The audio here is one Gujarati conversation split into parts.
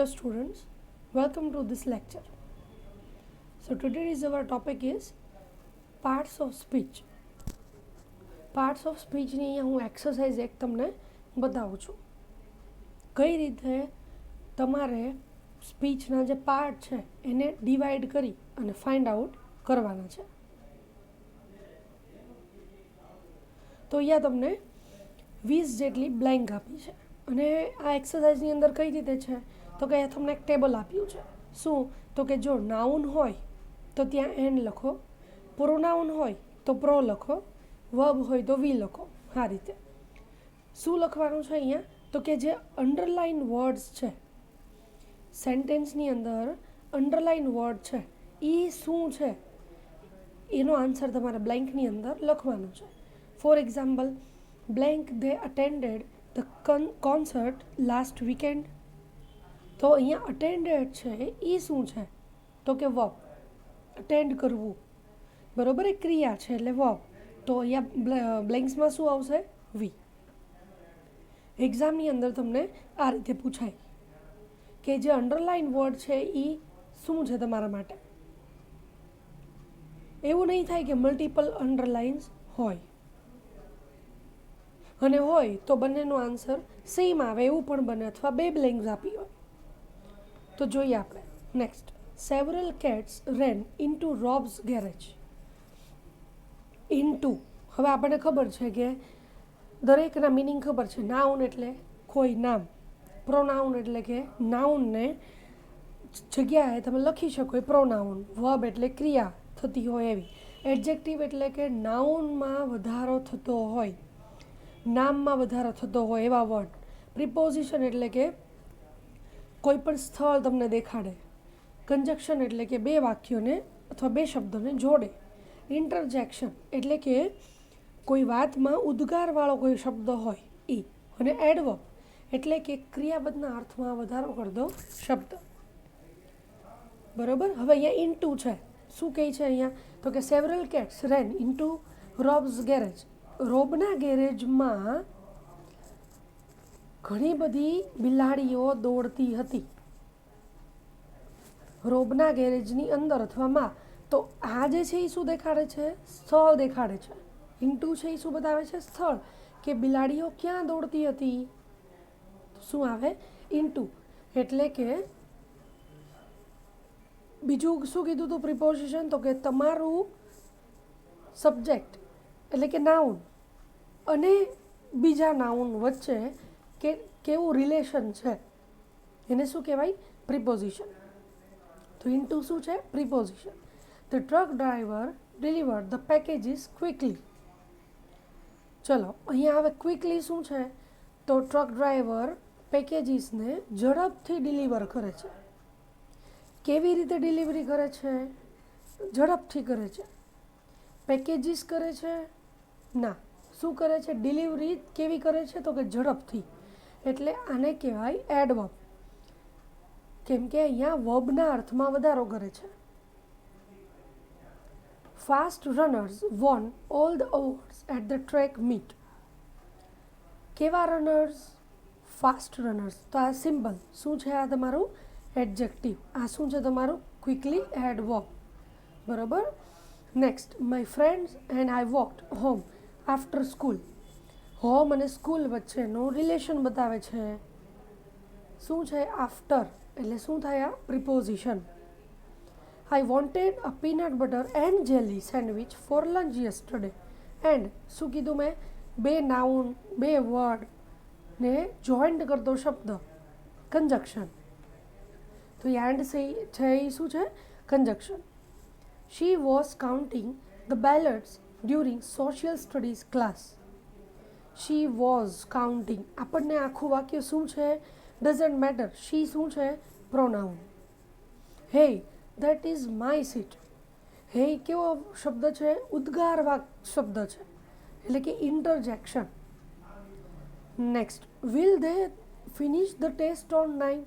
Hello students, welcome to this lecture. So today's our topic is parts of speech. Parts of speech ની અહીંયા હું એક્સરસાઇઝ એક તમને બતાવું છું. કઈ રીતે તમારે સ્પીચના જે પાર્ટ છે એને ડિવાઈડ કરી અને ફાઇન્ડ આઉટ કરવાના છે. તો અહીંયા તમને 20 જેટલી બ્લેન્ક આપી છે અને આ એક્સરસાઇઝની અંદર કઈ રીતે છે તો કે તમને એક ટેબલ આપ્યું છે. શું તો કે જો નાઉન હોય તો ત્યાં એન લખો, પ્રોનાઉન હોય તો પ્રો લખો, વર્બ હોય તો વી લખો. આ રીતે શું લખવાનું છે અહીંયા તો કે જે અંડરલાઇન વર્ડ્સ છે સેન્ટેન્સની અંદર અંડરલાઇન વર્ડ છે એ શું છે એનો આન્સર તમારે બ્લેન્કની અંદર લખવાનું છે. For example, blank they attended the concert last weekend. તો અહીંયા અટેન્ડેડ છે એ શું છે તો કે વર્બ, અટેન્ડ કરવું, બરોબર, એ ક્રિયા છે એટલે વર્બ. તો અહીંયા બ્લેન્ક્સમાં શું આવશે? વી. એક્ઝામની અંદર તમને આ રીતે પૂછાય કે જે અંડરલાઇન વર્ડ છે એ શું છે તમારા માટે. એવું નહીં થાય કે મલ્ટિપલ અંડરલાઇન્સ હોય અને હોય તો બંનેનો આન્સર સેમ આવે એવું પણ બને, અથવા બે બ્લેન્ક્સ આપી હોય. તો જોઈએ આપણે નેક્સ્ટ. સેવરલ કેટ્સ રેન ઇન્ટુ રોબ્સ ગેરેજ. ઇન્ટુ, હવે આપણને ખબર છે કે દરેકના મિનિંગ ખબર છે. નાઉન એટલે કોઈ નામ, પ્રોનાઉન એટલે કે નાઉનને જગ્યાએ તમે લખી શકો એ પ્રોનાઉન, વર્બ એટલે ક્રિયા થતી હોય એવી, એડજેક્ટિવ એટલે કે નાઉનમાં વધારો થતો હોય, નામમાં વધારો થતો હોય એવા વર્ડ, પ્રિપોઝિશન એટલે કે કોઈ પણ સ્થળ તમને દેખાડે, કંજક્શન એટલે કે બે વાક્યોને અથવા બે શબ્દોને જોડે, ઇન્ટરજેક્શન એટલે કે કોઈ વાતમાં ઉદ્ગારવાળો કોઈ શબ્દ હોય એ, અને એડવર્બ એટલે કે ક્રિયાપદના અર્થમાં વધારો કરતો શબ્દ. બરોબર. હવે અહીંયા ઇન્ટુ છે. શું કહે છે અહીંયા તો કે સેવરલ કેટ્સ રેન ઇન્ટુ રોબ્સ ગેરેજ. રોબના ગેરેજમાં ઘણી બધી બિલાડીઓ દોડતી હતી. રોબના ગેરેજની અંદર અથવા માં. તો આ જે છે એ શું દેખાડે છે? સ્થળ દેખાડે છે. ઇન્ટુ છે એ શું બતાવે છે? સ્થળ, કે બિલાડીઓ ક્યાં દોડતી હતી. શું આવે? ઇન્ટુ. એટલે કે બીજું શું કીધું હતું? પ્રિપોઝિશન. તો કે તમારું સબ્જેક્ટ એટલે કે નાઉન અને બીજા નાઉન વચ્ચે કે કેવું રિલેશન છે એને શું કહેવાય? પ્રિપોઝિશન. તો ઇન્ટુ શું છે? Preposition. The truck driver delivered the packages quickly. ચલો અહીંયા હવે ક્વિકલી શું છે તો ટ્રક ડ્રાઈવર પેકેજીસને ઝડપથી ડિલિવર કરે છે. કેવી રીતે ડિલિવરી કરે છે? ઝડપથી કરે છે. પેકેજીસ કરે છે? ના. શું કરે છે? ડિલિવરી કેવી કરે છે તો કે ઝડપથી. એટલે આને કહેવાય એડવર્બ, કેમ કે અહીંયા વર્બના અર્થમાં વધારો કરે છે. Fast runners won all the awards at the track meet. કેવા રનર્સ? Fast runners. તો આ સિમ્પલ શું છે? આ તમારું એડજેક્ટિવ. આ શું છે તમારું? Quickly adverb. બરાબર. Next. My friends and I walked home after school. Home અને સ્કૂલ વચ્ચેનું રિલેશન બતાવે છે. શું છે? આફ્ટર એટલે શું થાય? આ preposition. I wanted a peanut butter and jelly sandwich for lunch yesterday. And શું કીધું મેં? બે નાઉન, બે વર્ડ ને જોઈન્ટ કરતો શબ્દ, કંજક્શન. તો એન્ડ છે એ શું છે? Conjunction. She was counting the ballots during social studies class. She was counting. આપણને આખું વાક્ય શું છે? Doesn't matter. શી શું છે? પ્રોનાઉન. હે ધેટ ઇઝ માય સીટ. હે કેવો શબ્દ છે? ઉદ્ગારવાક શબ્દ છે એટલે કે interjection. Next. Will they finish the test on 9?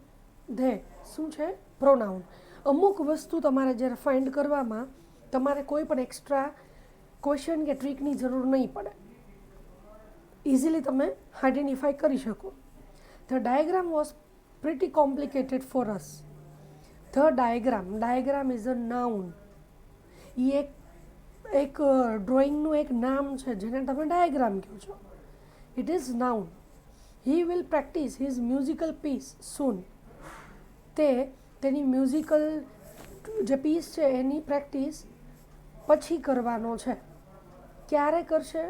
They શું છે? પ્રોનાઉન. અમુક વસ્તુ તમારે જ્યારે ફાઇન્ડ કરવામાં તમારે કોઈ પણ એક્સ્ટ્રા ક્વેશ્ચન કે ટ્રીકની જરૂર નહીં પડે, ઇઝીલી તમે આઈડેન્ટિફાઈ કરી શકો. The diagram was pretty complicated for us. The diagram is a noun. એ એક ડ્રોઈંગનું એક નામ છે જેને તમે ડાયાગ્રામ કહો છો. It is noun. He will practise his musical piece soon. તેની મ્યુઝિકલ જે પીસ છે એની પ્રેક્ટિસ પછી કરવાનો છે. ક્યારે કરશે?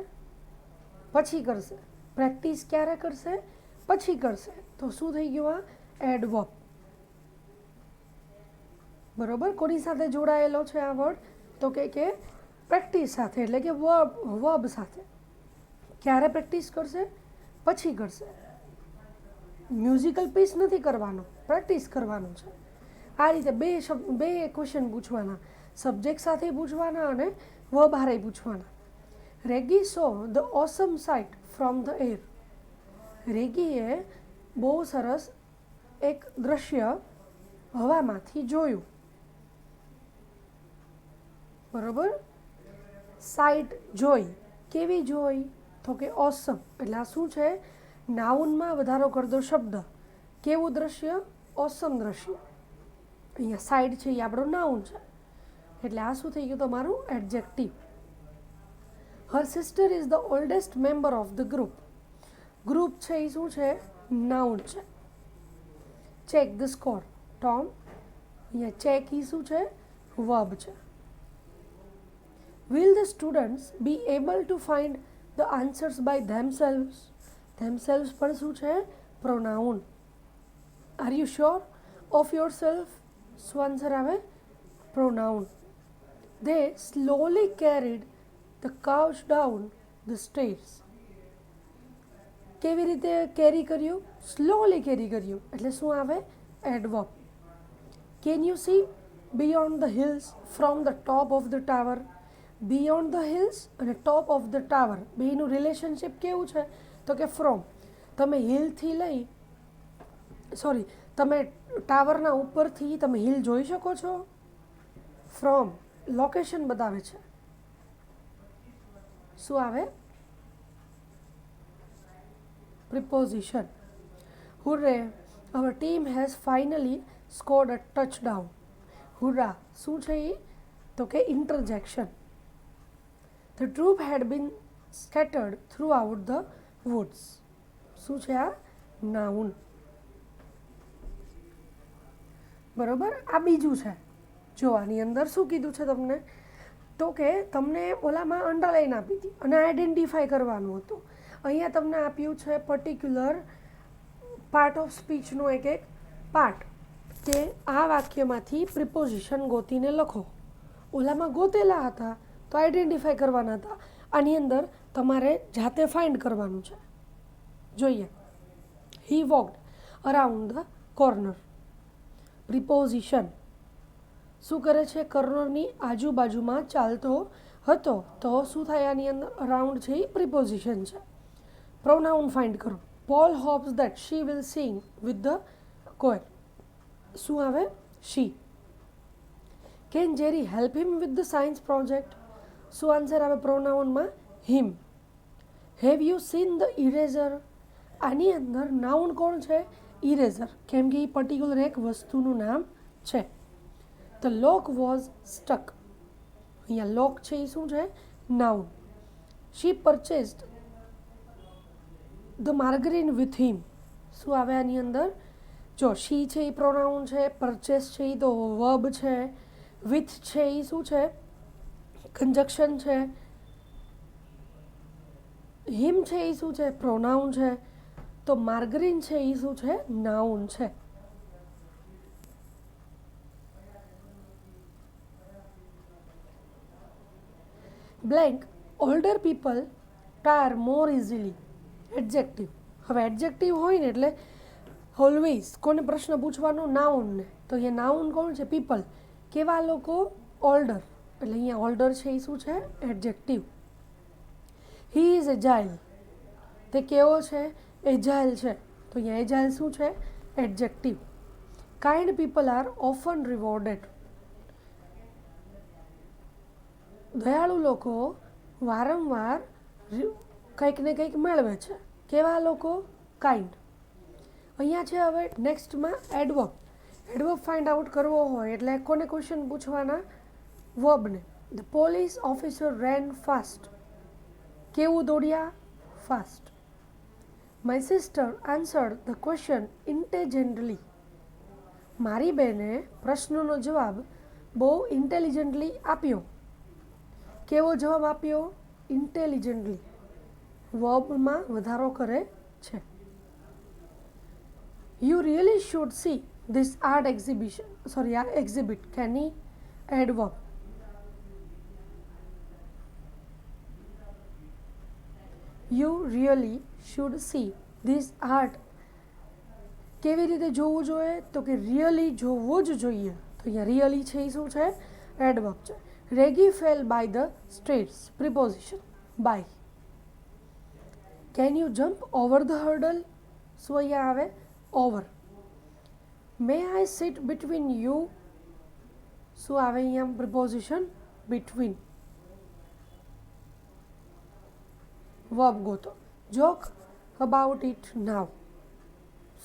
પછી કરશે. પ્રેક્ટિસ ક્યારે કરશે? પછી કરશે. તો શું થઈ ગયું? આ એડવર્બ. બરોબર. કોની સાથે જોડાયેલો છે આ વર્ડ? તો કે પ્રેક્ટિસ સાથે, એટલે કે વર્બ સાથે. ક્યારે પ્રેક્ટિસ કરશે? પછી કરશે. મ્યુઝિકલ પીસ નથી કરવાનો, પ્રેક્ટિસ કરવાનું છે. આ રીતે બે ક્વેશ્ચન પૂછવાના, સબ્જેક્ટ સાથે પૂછવાના અને વર્બ હારે પૂછવાના. Reggie saw the awesome sight from the air. રેગીએ બહુ સરસ એક દ્રશ્ય હવામાંથી જોયું. બરોબર. સાઇટ જોઈ. કેવી જોઈ? તો કે ઓસમ. એટલે આ શું છે? નાઉનમાં વધારો કરતો શબ્દ. કેવું દ્રશ્ય? ઓસમ દ્રશ્ય. અહીંયા સાઇટ છે એ આપણો નાઉન છે, એટલે આ શું થઈ ગયું તમારું? Adjective. Har sister is the oldest member of the group. Group છે એ શું છે? નાઉન છે. Check the score Tom. અહીંયા ચેક એ શું છે? વર્બ છે. Will the students be able to find the answers by themselves? Themselves પણ શું છે? pronoun. Are you sure of yourself? શું આન્સર આવે? pronoun. They slowly carried the couch down the stairs. કેવી રીતે કેરી કર્યું? સ્લોલી કેરી કર્યું, એટલે શું આવે? Adverb. Can you see beyond the hills from the top of the tower? Beyond the hills અને ટોપ ઓફ ધ ટાવર બેનું રિલેશનશિપ કેવું છે? તો કે ફ્રોમ. તમે તમે ટાવરના ઉપરથી તમે હિલ જોઈ શકો છો? ફ્રોમ લોકેશન બતાવે છે. શું આવે? Preposition. Hurray, our team has finally scored a touchdown. Hurray શું છે એ? તો કે ઇન્ટરજેક્શન. The troop had been scattered throughout the woods. શું છે આ? નાઉન. બરોબર. આ બીજું છે. જો આની અંદર શું કીધું છે તમને? તો કે તમને ઓલામાં અંડરલાઈન આપી હતી અને આઈડેન્ટિફાય કરવાનું હતું. અહીંયા તમને આપ્યું છે પર્ટિક્યુલર પાર્ટ ઓફ સ્પીચનો એક પાર્ટ, કે આ વાક્યમાંથી પ્રિપોઝિશન ગોતીને લખો. ઓલામાં ગોતેલા હતા તો આઈડેન્ટિફાય કરવાના હતા. આની અંદર તમારે જાતે ફાઇન્ડ કરવાનું છે. જોઈએ. He walked around the corner. Preposition શું કરે છે? કોર્નરની આજુબાજુમાં ચાલતો હતો. તો શું થાય આની અંદર? અરાઉન્ડ છે એ પ્રિપોઝિશન છે. પ્રોનાઉન ફાઇન્ડ કરો. Paul hopes that she will sing with the choir. શું આવે? She. Can Jerry help him with the science project? શું આન્સર આવે પ્રોનાઉનમાં? Him. Have you seen the eraser? આની અંદર નાઉન કોણ છે? ઇરેઝર. કેમ કે એ પર્ટિક્યુલર એક વસ્તુનું નામ છે. The lock was stuck. અહીંયા લોક છે એ શું છે? Noun. She purchased the margarine with him. શું આવે આની અંદર? જો શી છે એ પ્રોનાઉન છે, પરચેસ છે એ તો વર્બ છે, વિથ છે એ શું છે? કંજક્શન છે, હિમ છે એ શું છે? પ્રોનાઉન છે. તો માર્ગરીન છે એ શું છે? નાઉન છે. બ્લેન્ક ઓલ્ડર પીપલ ટાયર મોર ઇઝીલી. એડજેક્ટિવ. હવે એડજેક્ટિવ હોય ને એટલે ઓલવેઝ કોને પ્રશ્ન પૂછવાનો? નાઉનને. તો અહીંયા નાઉન કોણ છે? પીપલ. કેવા લોકો? ઓલ્ડર. એટલે અહીંયા ઓલ્ડર છે એ શું છે? એડજેક્ટિવ. He is agile. તે કેવો છે? એજાઇલ છે. તો અહીંયા એજાઇલ શું છે? Adjective. Kind people are often rewarded. દયાળુ લોકો વારંવાર કંઈક ને કંઈક મેળવે છે. કેવા લોકો? કાઇન્ડ. અહીંયા છે હવે નેક્સ્ટમાં એડવર્બ. એડવર્બ ફાઇન્ડ આઉટ કરવો હોય એટલે કોને ક્વેશ્ચન પૂછવાના? વર્બને. The police officer ran fast. કેવું દોડ્યા? Fast. My sister answered the question intelligently. મારી બહેને પ્રશ્નનો જવાબ બહુ ઇન્ટેલિજન્ટલી આપ્યો. કેવો જવાબ આપ્યો? ઇન્ટેલિજન્ટલી. વર્બમાં વધારો કરે છે. You really should see this art exhibit. Can he? Adverb. You really should see this art. કેવી રીતે જોવું જોઈએ? તો કે રિયલી જોવું જ જોઈએ. તો અહીંયા રિયલી છે એ શું છે? એડવર્બ છે. Reggie fell by the states. Preposition by. Can you jump over the hurdle? શું અહીંયા આવે? Over. May I sit between you? શું આવે અહીંયા? Preposition between. વર્બ ગોતો. Joke about it now.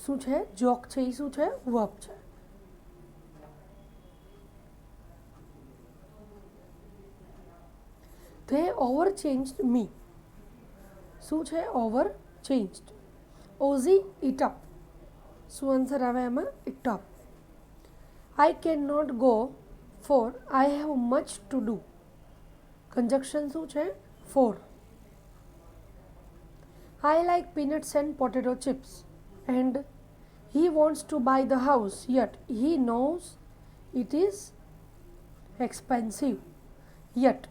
શું છે? જોક છે એ શું છે? વર્બ છે. They overchanged me. શું છે? overchanged. Ozzy it up. શું આન્સર આવે એમાં? it up. I cannot go for I have much to do. Conjunction શું છે? for. I like peanuts and potato chips and he wants to buy the house yet he knows it is expensive. Yet.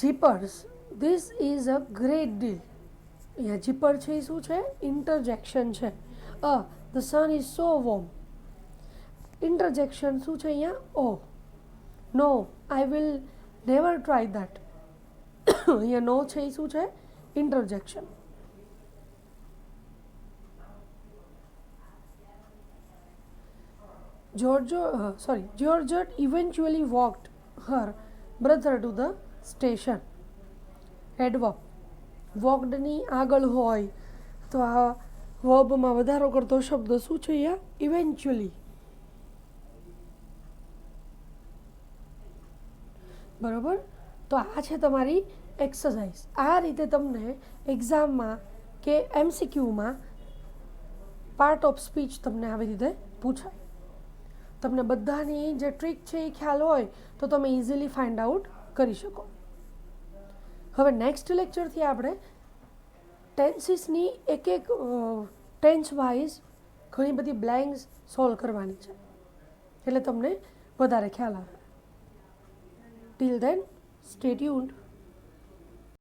Jeepers, this is a great deal. અહીંયા જીપર છે એ શું છે? ઇન્ટરજેક્શન છે. the sun is so warm. ઇન્ટરજેક્શન શું છે અહીંયા? no, I will never try that. અહીંયા નો છે એ શું છે? ઇન્ટરજેક્શન. Georgette eventually walked her brother to the station. Adverb. walked ની આગળ હોય તો આ વર્બમાં વધારો કરતો શબ્દ શું છે અહીંયા? ઇવેન્ચ્યુઅલી. બરાબર. તો આ છે તમારી એક્સરસાઇઝ. આ રીતે તમને એક્ઝામમાં કે એમસીક્યુમાં પાર્ટ ઓફ સ્પીચ તમને આવી રીતે પૂછાય. તમને બધાની જે ટ્રીક છે એ ખ્યાલ હોય તો તમે ઇઝીલી ફાઇન્ડ આઉટ કરી શકો. હવે નેક્સ્ટ લેક્ચરથી આપણે ટેન્સીસની એક ટેન્સ વાઇઝ ઘણી બધી બ્લેન્ક્સ સોલ્વ કરવાની છે એટલે તમને વધારે ખ્યાલ આવે. Till then stay tuned.